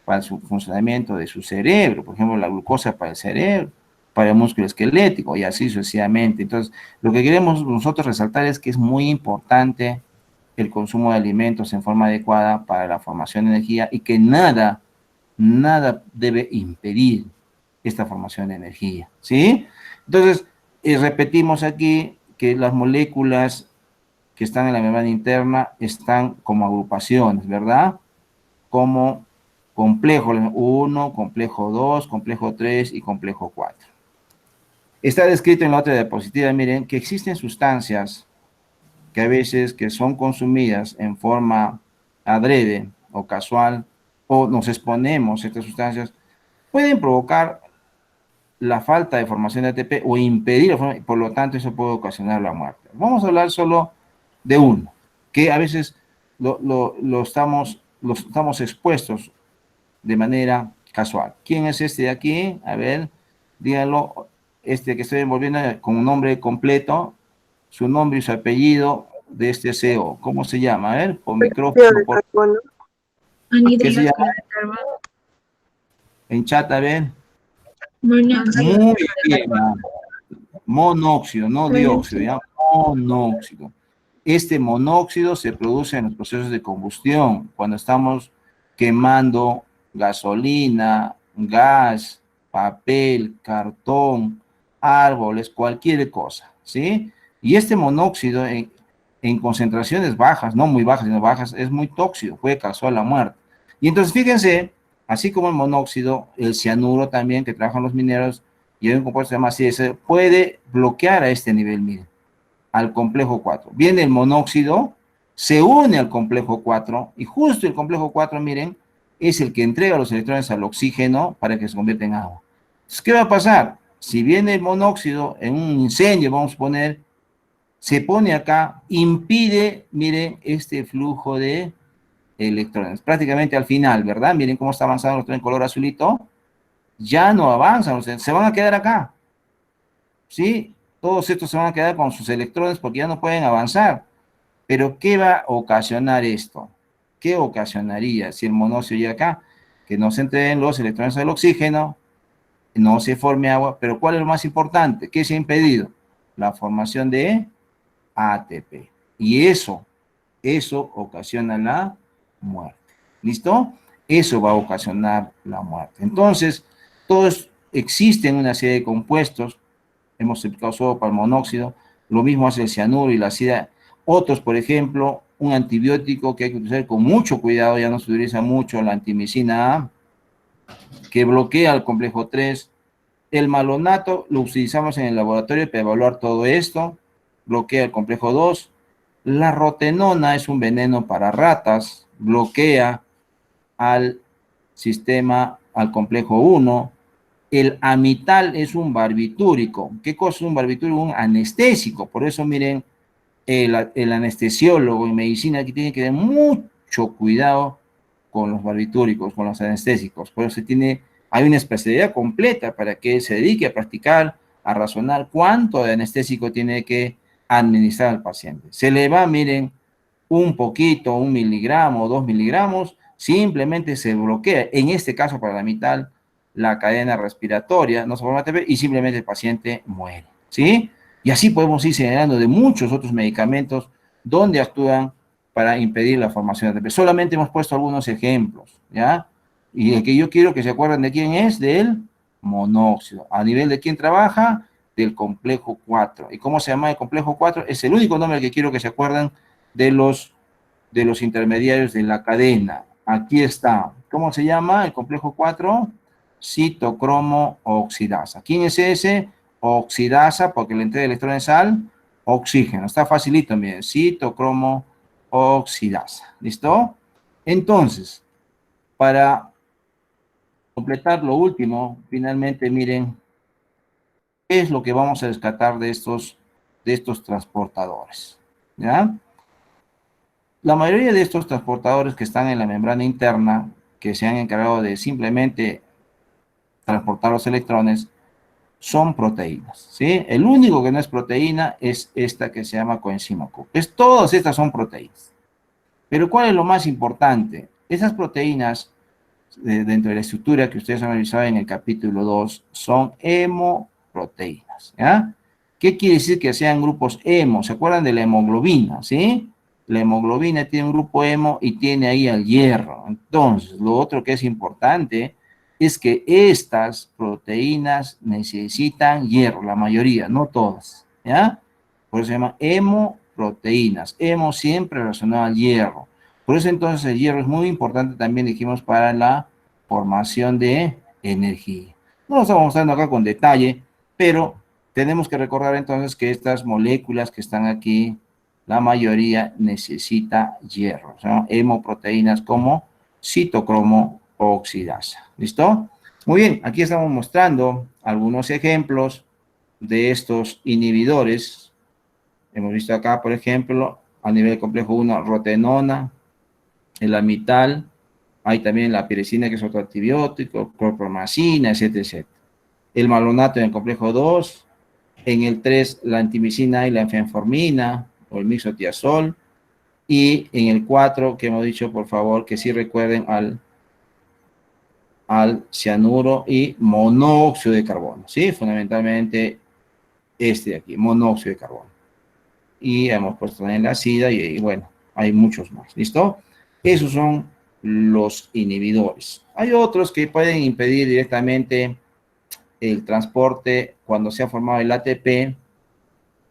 para su funcionamiento de su cerebro, por ejemplo, la glucosa para el cerebro, para el músculo esquelético y así sucesivamente. Entonces, lo que queremos nosotros resaltar es que es muy importante el consumo de alimentos en forma adecuada para la formación de energía y que nada debe impedir esta formación de energía, ¿sí? Entonces, repetimos aquí que las moléculas que están en la membrana interna están como agrupaciones, ¿verdad? Como complejo 1, complejo 2, complejo 3 y complejo 4. Está descrito en la otra diapositiva, miren, que existen sustancias que a veces que son consumidas en forma adrede o casual, o nos exponemos a estas sustancias, pueden provocar la falta de formación de ATP o impedir, por lo tanto, eso puede ocasionar la muerte. Vamos a hablar solo de uno, que a veces lo estamos expuestos de manera casual. ¿Quién es este de aquí? A ver, díganlo, este que estoy envolviendo con un nombre completo, su nombre y su apellido de este CEO. ¿Cómo se llama? A ver, por micrófono. ¿Qué se llama? En chat, a ver. Muy bien. Monóxido, no dióxido, ya. Monóxido. Este monóxido se produce en los procesos de combustión, cuando estamos quemando gasolina, gas, papel, cartón, árboles, cualquier cosa, ¿sí? Y este monóxido en concentraciones bajas, no muy bajas, sino bajas, es muy tóxico, puede causar la muerte. Y entonces fíjense, así como el monóxido, el cianuro también, que trabajan los mineros, y hay un compuesto que se llama CS, puede bloquear a este nivel, miren, al complejo 4. Viene el monóxido, se une al complejo 4, y justo el complejo 4, miren, es el que entrega los electrones al oxígeno para que se convierta en agua. Entonces, ¿qué va a pasar? Si viene el monóxido en un incendio, vamos a poner, se pone acá, impide, miren, este flujo de electrones. Prácticamente al final, ¿verdad? Miren cómo está avanzando el electrón en color azulito. Ya no avanzan, se van a quedar acá. ¿Sí? Todos estos se van a quedar con sus electrones porque ya no pueden avanzar. Pero ¿qué va a ocasionar esto? ¿Qué ocasionaría si el monóxido llega acá? Que no se entreguen los electrones al oxígeno, no se forme agua, pero ¿cuál es lo más importante? ¿Qué se ha impedido? La formación de ATP. Y eso ocasiona la muerte. ¿Listo? Eso va a ocasionar la muerte. Entonces, todos existen una serie de compuestos, hemos explicado solo para el monóxido, lo mismo hace el cianuro y la sida. Otros, por ejemplo, un antibiótico que hay que utilizar con mucho cuidado, ya no se utiliza mucho, la antimicina A, que bloquea el complejo 3, El malonato lo utilizamos en el laboratorio para evaluar todo esto, bloquea el complejo 2. La rotenona es un veneno para ratas, bloquea al sistema, al complejo 1. El amital es un barbitúrico. ¿Qué cosa es un barbitúrico? Un anestésico. Por eso, miren, el anestesiólogo en medicina aquí tiene que tener mucho cuidado con los barbitúricos, con los anestésicos. Por eso hay una especialidad completa para que se dedique a practicar, a razonar cuánto de anestésico tiene que administrar al paciente. Se le va, miren, un poquito, 1 miligramo, 2 miligramos, simplemente se bloquea, en este caso para la mitad, la cadena respiratoria, no se forma ATP y simplemente el paciente muere, ¿sí? Y así podemos ir señalando de muchos otros medicamentos donde actúan para impedir la formación de ATP. Solamente hemos puesto algunos ejemplos, ¿ya? Y el que yo quiero que se acuerden de quién es, del monóxido. ¿A nivel de quién trabaja? Del complejo 4. ¿Y cómo se llama el complejo 4? Es el único nombre que quiero que se acuerden de los intermediarios de la cadena. Aquí está. ¿Cómo se llama el complejo 4? Citocromo oxidasa. ¿Quién es ese? Oxidasa, porque le entrega electrones al oxígeno. Está facilito, miren. Citocromo oxidasa. ¿Listo? Entonces, para completar lo último, finalmente, miren, ¿qué es lo que vamos a rescatar de estos transportadores? ¿Ya? La mayoría de estos transportadores que están en la membrana interna, que se han encargado de simplemente transportar los electrones, son proteínas, ¿sí? El único que no es proteína es esta que se llama coenzima Q. Todas estas son proteínas. Pero ¿cuál es lo más importante? Esas proteínas, dentro de la estructura que ustedes han revisado en el capítulo 2, son hemoproteínas, ¿ya? ¿Qué quiere decir que sean grupos hemo? ¿Se acuerdan de la hemoglobina, sí? La hemoglobina tiene un grupo hemo y tiene ahí al hierro. Entonces, lo otro que es importante es que estas proteínas necesitan hierro, la mayoría, no todas, ¿ya? Por eso se llama hemoproteínas. Hemo siempre relacionado al hierro. Por eso entonces el hierro es muy importante también, dijimos, para la formación de energía. No lo estamos mostrando acá con detalle, pero tenemos que recordar entonces que estas moléculas que están aquí, la mayoría necesita hierro, o sea, hemoproteínas como citocromo oxidasa. ¿Listo? Muy bien, aquí estamos mostrando algunos ejemplos de estos inhibidores. Hemos visto acá, por ejemplo, a nivel complejo 1, rotenona, el amital, hay también la pirecina, que es otro antibiótico, clorpromacina, etcétera, etcétera. El malonato en el complejo 2, en el 3, la antimicina y la fenformina, o el misotiazol, y en el 4, que hemos dicho, por favor, que sí recuerden al cianuro y monóxido de carbono, ¿sí? Fundamentalmente este de aquí, monóxido de carbono. Y hemos puesto también la SIDA y bueno, hay muchos más, ¿listo? Esos son los inhibidores. Hay otros que pueden impedir directamente el transporte cuando se ha formado el ATP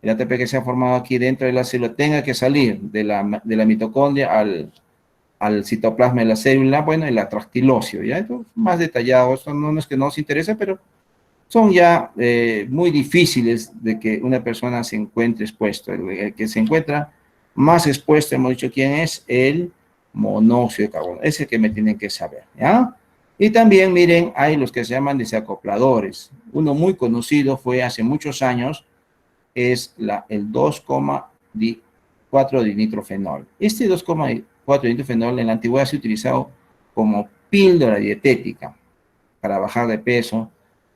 que se ha formado aquí dentro de la célula tenga que salir de la mitocondria al citoplasma de la célula, bueno, el atractilócido, ¿ya? Esto es más detallado, esto no es que nos interese, pero son ya muy difíciles de que una persona se encuentre expuesto. El que se encuentra más expuesto, hemos dicho quién es, el monóxido de carbono, ese que me tienen que saber, ¿ya? Y también, miren, hay los que se llaman desacopladores. Uno muy conocido fue hace muchos años, es el 2,4 dinitrofenol. Este 2,4 dinitrofenol en la antigüedad se ha utilizado como píldora dietética para bajar de peso,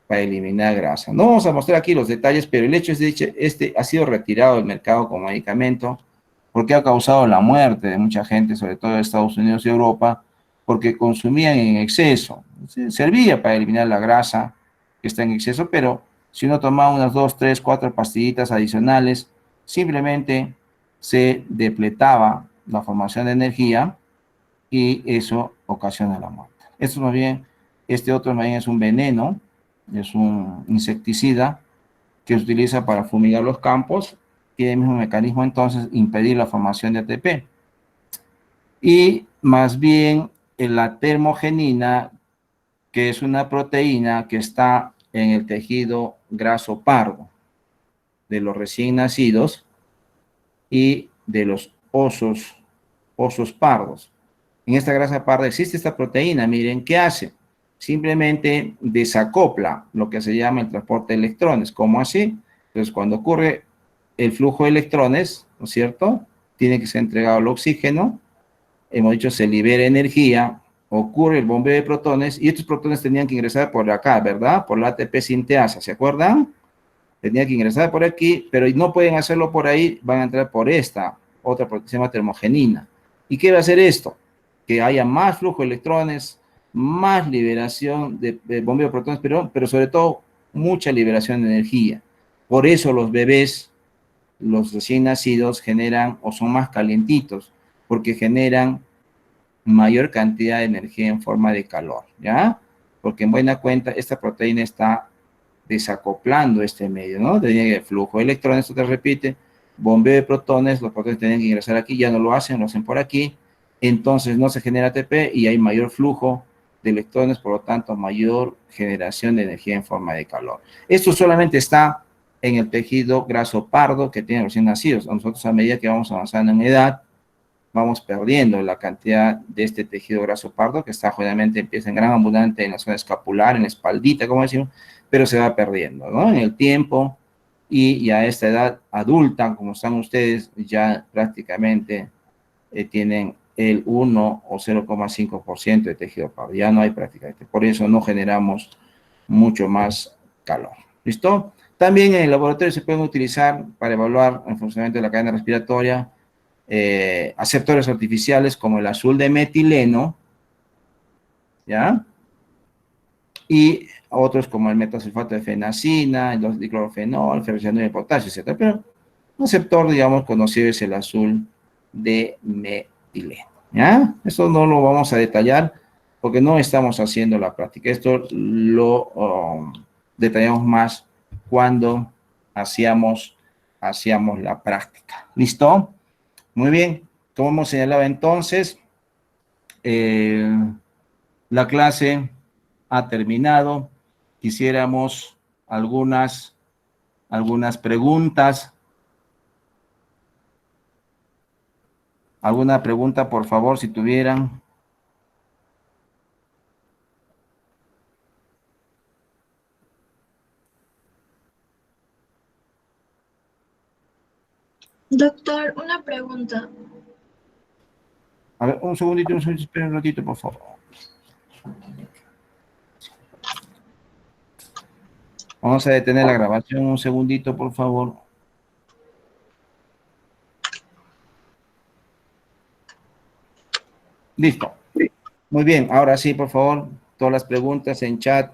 para eliminar grasa. No vamos a mostrar aquí los detalles, pero el hecho es que este ha sido retirado del mercado como medicamento porque ha causado la muerte de mucha gente, sobre todo de Estados Unidos y Europa, porque consumían en exceso. Servía para eliminar la grasa que está en exceso, pero si uno tomaba unas 2, 3, 4 pastillitas adicionales, simplemente se depletaba la formación de energía y eso ocasiona la muerte. Esto más bien, este otro más bien es un veneno, es un insecticida que se utiliza para fumigar los campos, tiene el mismo mecanismo entonces, impedir la formación de ATP. Y más bien la termogenina, que es una proteína que está en el tejido graso pardo de los recién nacidos y de los osos pardos. En esta grasa parda existe esta proteína. Miren, ¿qué hace? Simplemente desacopla lo que se llama el transporte de electrones. ¿Cómo así? Entonces, cuando ocurre el flujo de electrones, ¿no es cierto? Tiene que ser entregado el oxígeno. Hemos dicho, se libera energía, ocurre el bombeo de protones, y estos protones tenían que ingresar por acá, ¿verdad? Por la ATP sinteasa, ¿se acuerdan? Tenían que ingresar por aquí, pero no pueden hacerlo por ahí, van a entrar por esta otra proteína que se llama termogenina. ¿Y qué va a hacer esto? Que haya más flujo de electrones, más liberación de bombeo de protones, pero sobre todo mucha liberación de energía. Por eso los bebés, los recién nacidos, generan o son más calientitos, porque generan mayor cantidad de energía en forma de calor, ¿ya? Porque en buena cuenta esta proteína está desacoplando este medio, ¿no? Tenía el flujo de electrones, esto te repite, bombeo de protones, los protones tenían que ingresar aquí, ya no lo hacen por aquí, entonces no se genera ATP y hay mayor flujo de electrones, por lo tanto mayor generación de energía en forma de calor. Esto solamente está en el tejido graso pardo que tienen recién nacidos. Nosotros a medida que vamos avanzando en edad, vamos perdiendo la cantidad de este tejido graso pardo, que está generalmente empieza en gran abundante en la zona escapular, en la espaldita, como decimos, pero se va perdiendo, ¿no? En el tiempo, y a esta edad adulta, como están ustedes, ya prácticamente tienen el 1 o 0,5% de tejido pardo, ya no hay prácticamente, por eso no generamos mucho más calor, ¿listo? También en el laboratorio se pueden utilizar para evaluar el funcionamiento de la cadena respiratoria aceptores artificiales como el azul de metileno, ¿ya? Y otros como el metasulfato de fenacina, el diclorofenol, ferrocianuro de potasio, etc. Pero un aceptor, digamos, conocido es el azul de metileno, ¿ya? Esto no lo vamos a detallar porque no estamos haciendo la práctica. Esto lo detallamos más cuando hacíamos la práctica. ¿Listo? Muy bien, como hemos señalado entonces, la clase ha terminado. Quisiéramos algunas preguntas. ¿Alguna pregunta, por favor, si tuvieran? Doctor, una pregunta. A ver, un segundito, esperen un ratito, por favor. Vamos a detener la grabación un segundito, por favor. Listo. Muy bien, ahora sí, por favor, todas las preguntas en chat.